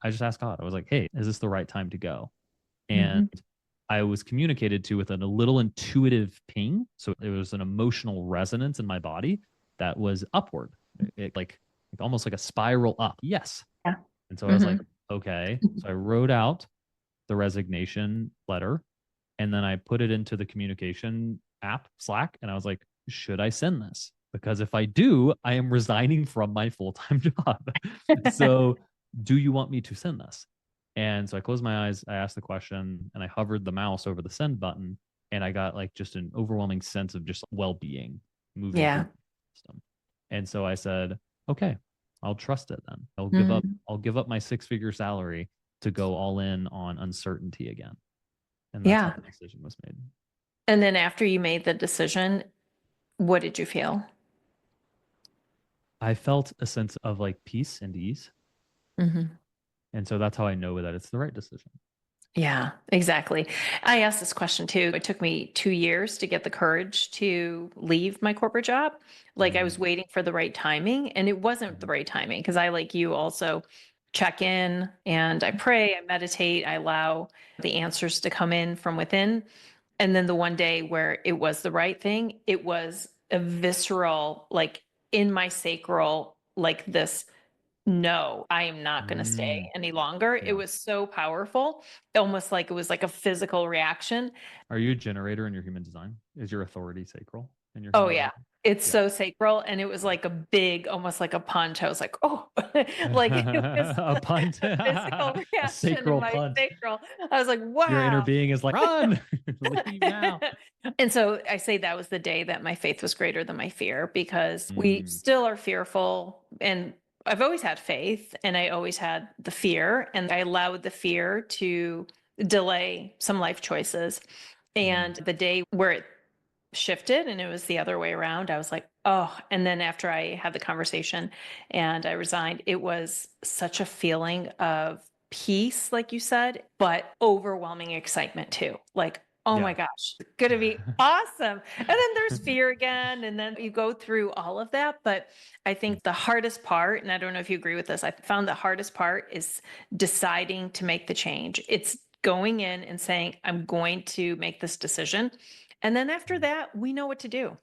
I just asked God. I was like, hey, is this the right time to go? And Mhm. I was communicated to with a little intuitive ping. So it was an emotional resonance in my body that was upward, like almost like a spiral up. Yes. Yeah. And so I was like, Mhm. okay. So I wrote out the resignation letter and then I put it into the communication app, Slack, and I was like, should I send this? Because if I do, I am resigning from my full time job. So, do you want me to send this? And so I closed my eyes, I asked the question, and I hovered the mouse over the send button, and I got like just an overwhelming sense of just well being moving through Yeah. the system. And so I said, okay, I'll trust it then. Mhm. I'll give up my six-figure salary to go all in on uncertainty again. And that's how Yeah. the decision was made. And then after you made the decision, what did you feel? I felt a sense of like peace and ease. Mhm. And so that's how I know that it's the right decision. Yeah, exactly. I asked this question too. It took me 2 years to get the courage to leave my corporate job. Like I was Mm, waiting for the right timing, and it wasn't the mhm, right timing because I, like you, also check in and I pray, I meditate, I allow the answers to come in from within. And then the one day where it was the right thing, it was a visceral, like in my sacral, like this, no, I am not going to stay mm, any longer. It yeah. was so powerful, almost like it was like a physical reaction. Are you a generator in your human design? Is your authority sacral in your Oh human yeah. design? It's Yeah. so sacral. And it was like a big, almost like a punch. I was like, oh, like it was A punt, a physical a reaction in sacral my punt. sacral. I was like, Your inner wow. being is like, run, leave now. And so I say that was the day that my faith was greater than my fear because we Mm, still are fearful. And I've always had faith and I always had the fear, and I allowed the fear to delay some life choices. mm, And the day where it shifted and it was the other way around, I was like, oh. And then after I had the conversation and I resigned, it was such a feeling of peace, like you said, but overwhelming excitement too. Like, oh my yeah. gosh, it's going to be awesome. And then there's fear again. And then you go through all of that. But I think the hardest part, and I don't know if you agree with this, I found the hardest part is deciding to make the change. It's going in and saying, I'm going to make this decision. And then after that, we know what to do.